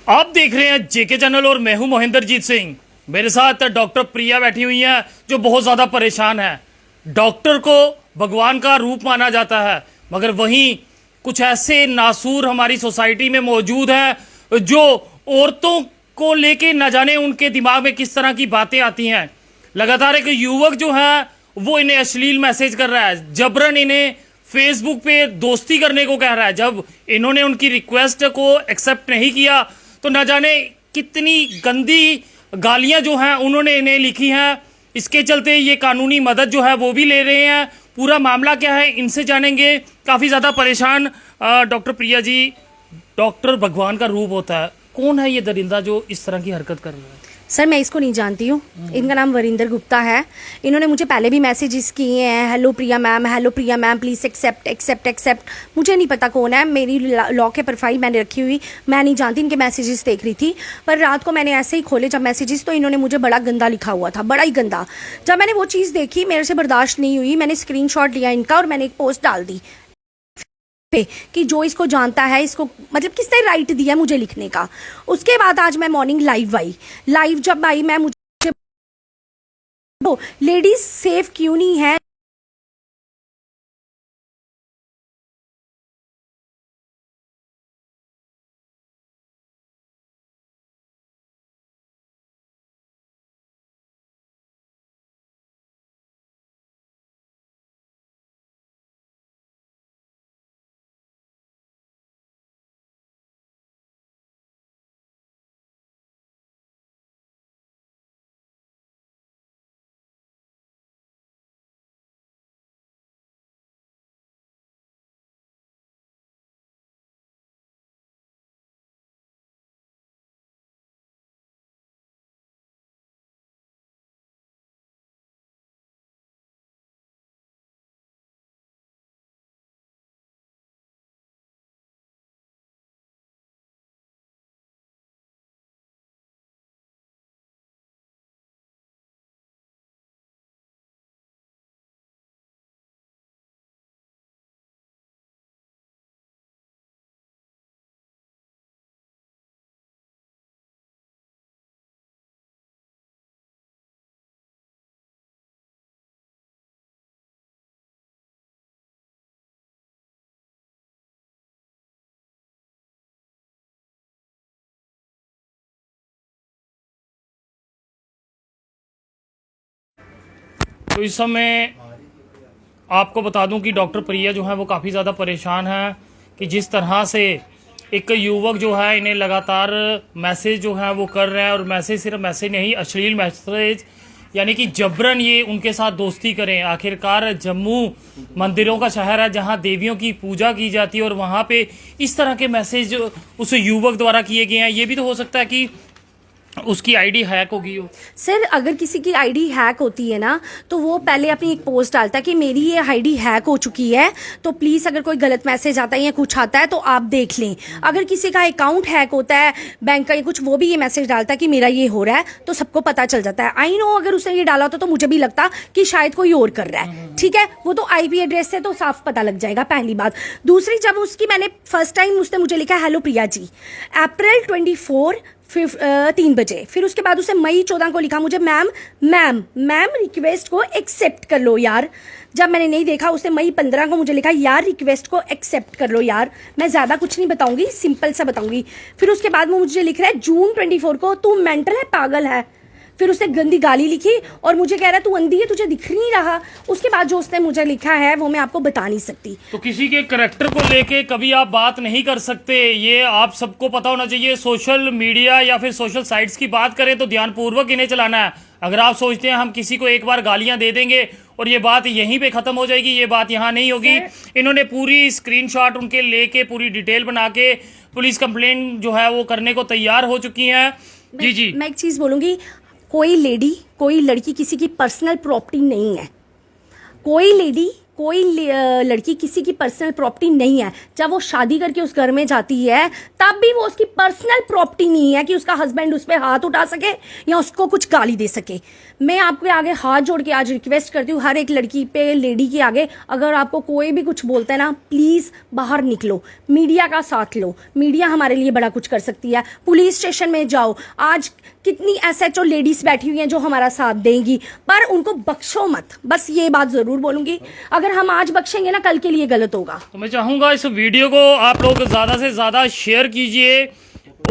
आप देख रहे हैं जेके चैनल और मैं हूं मोहिंदरजीत सिंह। मेरे साथ डॉक्टर प्रिया बैठी हुई हैं जो बहुत ज़्यादा परेशान है। डॉक्टर को भगवान का रूप माना जाता है, मगर वहीं कुछ ऐसे नासूर हमारी सोसाइटी में मौजूद हैं जो औरतों को लेके न जाने उनके दिमाग में किस तरह की बातें आती हैं। लगातार एक युवक जो है वो इन्हें अश्लील मैसेज कर रहा है, जबरन इन्हें फेसबुक पे दोस्ती करने को कह रहा है। जब इन्होंने उनकी रिक्वेस्ट को एक्सेप्ट नहीं किया तो न जाने कितनी गंदी गालियां जो हैं उन्होंने इन्हें लिखी हैं। इसके चलते ये कानूनी मदद जो है वो भी ले रहे हैं। पूरा मामला क्या है इनसे जानेंगे। काफ़ी ज़्यादा परेशान डॉक्टर प्रिया जी, डॉक्टर भगवान का रूप होता है, कौन है ये दरिंदा जो इस तरह की हरकत कर रहा है? सर मैं इसको नहीं जानती हूँ। इनका नाम वरिंदर गुप्ता है। इन्होंने मुझे पहले भी मैसेजेस किए हैं, hello Priya ma'am please accept accept accept. मुझे नहीं पता कौन है, मेरी लॉक है प्रोफाइल मैंने रखी हुई, मैं नहीं जानती। इनके मैसेजेस देख रही थी, पर रात को मैंने ऐसे ही खोले जब मैसेजेस, तो इन्होंने मुझे बड़ा गंदा लिखा हुआ था, बड़ा ही गंदा। जब मैंने वो चीज़ देखी मेरे से बर्दाश्त नहीं हुई, मैंने स्क्रीनशॉट लिया इनका और मैंने एक पोस्ट डाल दी कि जो इसको जानता है, इसको मतलब किसने राइट दिया मुझे लिखने का। उसके बाद आज मैं मॉर्निंग लाइव जब आई मैं, मुझे लेडीज सेफ क्यों नहीं है। तो इस समय आपको बता दूं कि डॉक्टर प्रिया जो है वो काफ़ी ज़्यादा परेशान है कि जिस तरह से एक युवक जो है इन्हें लगातार मैसेज जो है वो कर रहे हैं, और मैसेज सिर्फ मैसेज नहीं, अश्लील मैसेज, यानी कि जबरन ये उनके साथ दोस्ती करें। आखिरकार जम्मू मंदिरों का शहर है जहां देवियों की पूजा की जाती है, और वहां पे इस तरह के मैसेज उस युवक द्वारा किए गए हैं। ये भी तो हो सकता है कि उसकी आईडी हैक होगी हो। सर अगर किसी की आईडी हैक होती है ना, तो वो पहले अपनी एक पोस्ट डालता है कि मेरी ये आईडी हैक हो चुकी है, तो प्लीज़ अगर कोई गलत मैसेज आता है या कुछ आता है तो आप देख लें। अगर किसी का अकाउंट हैक होता है बैंक का या कुछ, वो भी ये मैसेज डालता है कि मेरा ये हो रहा है, तो सबको पता चल जाता है। आई नो अगर उसने ये डाला होता तो मुझे भी लगता कि शायद कोई और कर रहा है, ठीक है। वो तो IP एड्रेस से तो साफ पता लग जाएगा, पहली बात। दूसरी, जब उसकी मैंने फर्स्ट टाइम उसने मुझे लिखा हेलो प्रिया जी, अप्रैल 24 3 बजे। फिर उसके बाद उसे मई 14 को लिखा मुझे मैम रिक्वेस्ट को एक्सेप्ट कर लो यार। जब मैंने नहीं देखा, उसने मई 15 को मुझे लिखा यार रिक्वेस्ट को एक्सेप्ट कर लो यार। मैं ज़्यादा कुछ नहीं बताऊंगी, सिंपल सा बताऊंगी। फिर उसके बाद वो मुझे लिख रहा है जून 24 को, तू मेंटल है, पागल है। फिर उसने गंदी गाली लिखी और मुझे कह रहा है तू अंधी है, तुझे दिख नहीं रहा। उसके बाद जो उसने मुझे लिखा है वो मैं आपको बता नहीं सकती। तो किसी के करैक्टर को लेके कभी आप बात नहीं कर सकते, ये आप सबको पता होना चाहिए। सोशल मीडिया या फिर सोशल साइट्स की बात करें तो ध्यानपूर्वक इन्हें चलाना है। अगर आप सोचते हैं हम किसी को एक बार गालियां दे देंगे और ये बात यहीं पे खत्म हो जाएगी, ये बात यहाँ नहीं होगी। इन्होंने पूरी स्क्रीनशॉट उनके लेके पूरी डिटेल बना के पुलिस कंप्लेंट जो है वो करने को तैयार हो चुकी हैं। जी मैं एक चीज़ बोलूँगी, कोई लेडी, कोई लड़की किसी की पर्सनल प्रॉपर्टी नहीं है। कोई लेडी कोई लड़की किसी की पर्सनल प्रॉपर्टी नहीं है। जब वो शादी करके उस घर में जाती है तब भी वो उसकी पर्सनल प्रॉपर्टी नहीं है कि उसका हस्बैंड उस पर हाथ उठा सके या उसको कुछ गाली दे सके। मैं आपके आगे हाथ जोड़ के आज रिक्वेस्ट करती हूँ, हर एक लड़की पे, लेडी के आगे, अगर आपको कोई भी कुछ बोलता है ना, प्लीज़ बाहर निकलो, मीडिया का साथ लो। मीडिया हमारे लिए बड़ा कुछ कर सकती है। पुलिस स्टेशन में जाओ, आज कितनी एसएचओ लेडीज बैठी हुई हैं जो हमारा साथ देंगी, पर उनको बख्शो मत। बस ये बात ज़रूर बोलूँगी, अगर हम आज बख्शेंगे ना, कल के लिए गलत होगा। तो मैं चाहूँगा इस वीडियो को आप लोग ज़्यादा से ज़्यादा शेयर कीजिए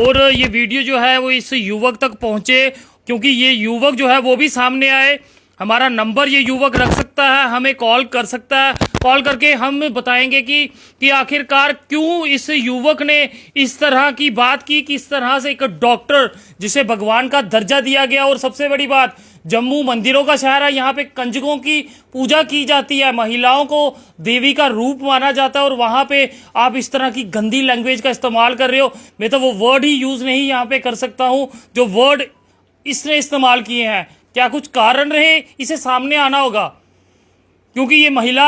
और ये वीडियो जो है वो इस युवक तक पहुँचे, क्योंकि ये युवक जो है वो भी सामने आए। हमारा नंबर ये युवक रख सकता है, हमें कॉल कर सकता है, कॉल करके हम बताएंगे कि आखिरकार क्यों इस युवक ने इस तरह की बात की, किस तरह से एक डॉक्टर जिसे भगवान का दर्जा दिया गया, और सबसे बड़ी बात, जम्मू मंदिरों का शहर है, यहाँ पे कंजकों की पूजा की जाती है, महिलाओं को देवी का रूप माना जाता है, और वहाँ पे आप इस तरह की गंदी लैंग्वेज का इस्तेमाल कर रहे हो। मैं तो वो वर्ड ही यूज़ नहीं यहाँ पे कर सकता हूँ जो वर्ड इसने इस्तेमाल किए हैं। क्या कुछ कारण रहे, इसे सामने आना होगा, क्योंकि ये महिला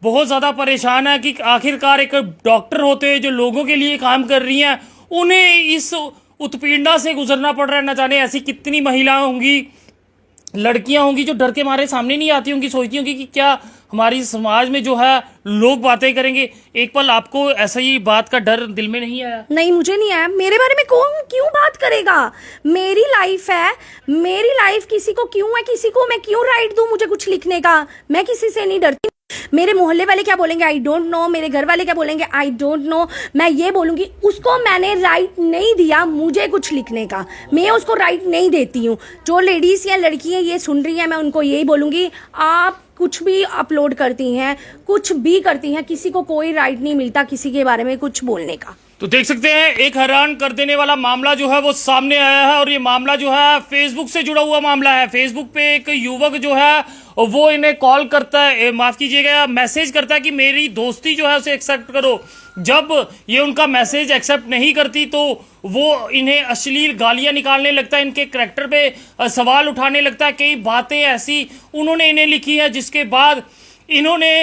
बहुत ज़्यादा परेशान है कि आखिरकार एक डॉक्टर होते हैं जो लोगों के लिए काम कर रही हैं, उन्हें इस उत्पीड़ना से गुजरना पड़ रहा है। न जाने ऐसी कितनी महिलाएं होंगी, लड़कियां होंगी जो डर के मारे सामने नहीं आती होंगी, सोचती होंगी कि क्या हमारी समाज में जो है लोग बातें करेंगे। एक पल आपको ऐसा ही बात का डर दिल में नहीं आया? नहीं, मुझे नहीं आया। मेरे बारे में कौन क्यों बात करेगा? मेरी लाइफ है, मेरी लाइफ किसी को क्यों है, किसी को मैं क्यों राइट दूं मुझे कुछ लिखने का? मैं किसी से नहीं डरती। मेरे मोहल्ले वाले क्या बोलेंगे आई डोंट नो, मेरे घर वाले क्या बोलेंगे आई डोंट नो। मैं ये बोलूंगी, उसको मैंने राइट नहीं दिया मुझे कुछ लिखने का, मैं उसको राइट नहीं देती हूँ। जो लेडीज या लड़कियां ये सुन रही हैं, मैं उनको यही बोलूंगी, आप कुछ भी अपलोड करती हैं, कुछ भी करती हैं, किसी को कोई राइट नहीं मिलता किसी के बारे में कुछ बोलने का। तो देख सकते हैं एक हैरान कर देने वाला मामला जो है वो सामने आया है, और ये मामला जो है फेसबुक से जुड़ा हुआ मामला है। फेसबुक पे एक युवक जो है वो इन्हें कॉल करता है, माफ कीजिएगा, मैसेज करता है कि मेरी दोस्ती जो है उसे एक्सेप्ट करो। जब ये उनका मैसेज एक्सेप्ट नहीं करती तो वो इन्हें अश्लील गालियां निकालने लगता है, इनके करैक्टर पे सवाल उठाने लगता है। कई बातें ऐसी उन्होंने इन्हें लिखी है जिसके बाद इन्होंने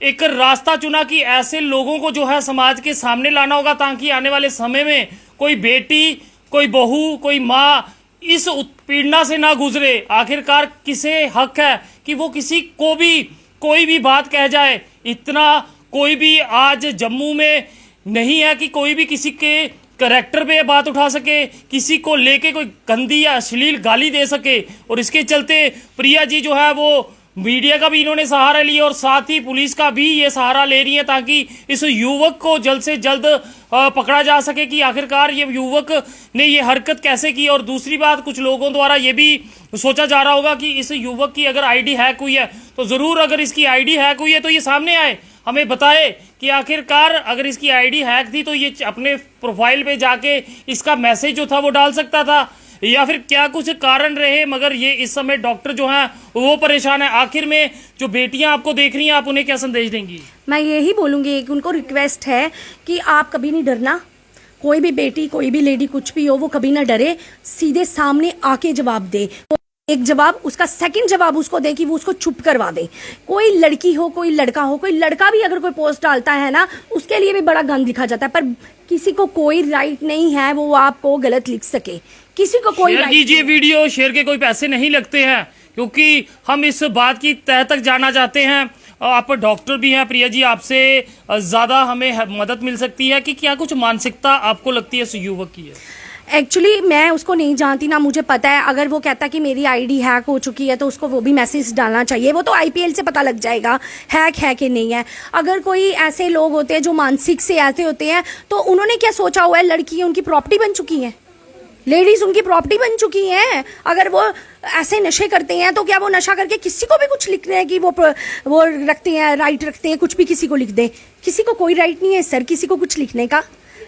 एक रास्ता चुना कि ऐसे लोगों को जो है समाज के सामने लाना होगा, ताकि आने वाले समय में कोई बेटी, कोई बहू, कोई माँ इस उत्पीड़ना से ना गुजरे। आखिरकार किसे हक है कि वो किसी को भी कोई भी बात कह जाए? इतना कोई भी आज जम्मू में नहीं है कि कोई भी किसी के करैक्टर पे बात उठा सके, किसी को लेके कोई गंदी या अश्लील गाली दे सके। और इसके चलते प्रिया जी जो है वो मीडिया का भी इन्होंने सहारा लिया और साथ ही पुलिस का भी ये सहारा ले रही है, ताकि इस युवक को जल्द से जल्द पकड़ा जा सके कि आखिरकार ये युवक ने ये हरकत कैसे की। और दूसरी बात, कुछ लोगों द्वारा ये भी सोचा जा रहा होगा कि इस युवक की अगर आईडी हैक हुई है तो ज़रूर, अगर इसकी आईडी हैक हुई है तो ये सामने आए, हमें बताए कि आखिरकार अगर इसकी आईडी हैक थी तो ये अपने प्रोफाइल पे जाके इसका मैसेज जो था वो डाल सकता था, या फिर क्या कुछ कारण रहे। मगर ये इस समय डॉक्टर जो हैं वो परेशान है। आखिर में जो बेटियां आपको देख रही हैं, आप उन्हें क्या संदेश देंगी? मैं यही बोलूंगी कि उनको रिक्वेस्ट है कि आप कभी नहीं डरना, कोई भी बेटी, कोई भी लेडी, कुछ भी हो, वो कभी ना डरे, सीधे सामने आके जवाब दे। एक जवाब, उसका सेकंड जवाब उसको दे कि वो उसको चुप करवा दे। कोई लड़की हो, कोई लड़का हो, कोई लड़का भी अगर कोई पोस्ट डालता है ना, उसके लिए भी बड़ा गंद लिखा जाता है, पर किसी को कोई राइट नहीं है वो आपको गलत लिख सके। किसी को कोई शेयर कीजिए वीडियो, शेयर के कोई पैसे नहीं लगते हैं, क्योंकि हम इस बात की तह तक जाना चाहते हैं। आप डॉक्टर भी हैं प्रिया जी, आपसे ज़्यादा हमें मदद मिल सकती है कि क्या कुछ मानसिकता आपको लगती है इस युवक की है? एक्चुअली मैं उसको नहीं जानती ना, मुझे पता है अगर वो कहता कि मेरी आईडी हैक हो चुकी है तो उसको वो भी मैसेज डालना चाहिए। वो तो आईपीएल से पता लग जाएगा हैक है कि नहीं है। अगर कोई ऐसे लोग होते हैं जो मानसिक से ऐसे होते हैं तो उन्होंने क्या सोचा हुआ है, लड़की उनकी प्रॉपर्टी बन चुकी है, लेडीज उनकी प्रॉपर्टी बन चुकी हैं। अगर वो ऐसे नशे करते हैं तो क्या वो नशा करके किसी को भी कुछ लिख रहे हैं कि वो रखते हैं, राइट रखते हैं, कुछ भी किसी को लिख दें? किसी को कोई राइट नहीं है सर किसी को कुछ लिखने का।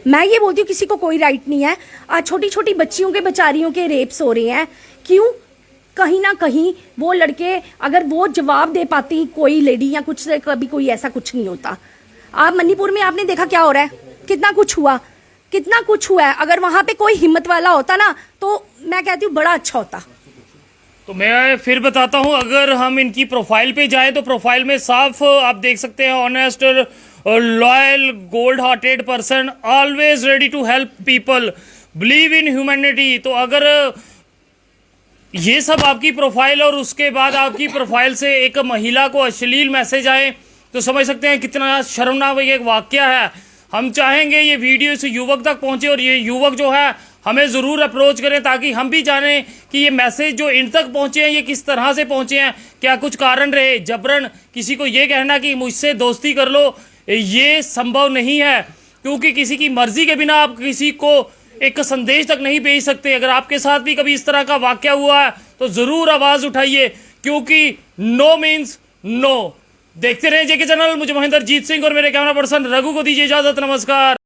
मैं ये बोलती हूँ किसी को कोई राइट नहीं है। आज छोटी छोटी बच्चियों के, बेचारियों के रेप्स हो रहे हैं, क्यों? कहीं ना कहीं वो लड़के, अगर वो जवाब दे पाती कोई लेडी या कुछ से, कभी कोई ऐसा कुछ नहीं होता। आप मणिपुर में आपने देखा क्या हो रहा है, कितना कुछ हुआ, कितना कुछ हुआ है। अगर वहां पे कोई हिम्मत वाला होता ना तो मैं कहती हूँ बड़ा अच्छा होता। तो मैं फिर बताता हूं, अगर हम इनकी प्रोफाइल पे जाएं तो प्रोफाइल में साफ आप देख सकते हैं, honest, loyal, gold hearted person, always ready to help people, believe in humanity. तो अगर ये सब आपकी प्रोफाइल और उसके बाद आपकी प्रोफाइल से एक महिला को अश्लील मैसेज आए तो समझ सकते हैं कितना शर्मनाक ये वाकया है। हम चाहेंगे ये वीडियो इस युवक तक पहुंचे और ये युवक जो है हमें ज़रूर अप्रोच करें ताकि हम भी जानें कि ये मैसेज जो इन तक पहुंचे हैं ये किस तरह से पहुंचे हैं, क्या कुछ कारण रहे। जबरन किसी को ये कहना कि मुझसे दोस्ती कर लो, ये संभव नहीं है, क्योंकि किसी की मर्जी के बिना आप किसी को एक संदेश तक नहीं भेज सकते। अगर आपके साथ भी कभी इस तरह का वाकया हुआ है तो ज़रूर आवाज़ उठाइए, क्योंकि नो मीन्स नो। देखते रहे जेके चैनल। मुझे महेंद्र जीत सिंह और मेरे कैमरा पर्सन रघु को दीजिए इजाज़त। नमस्कार।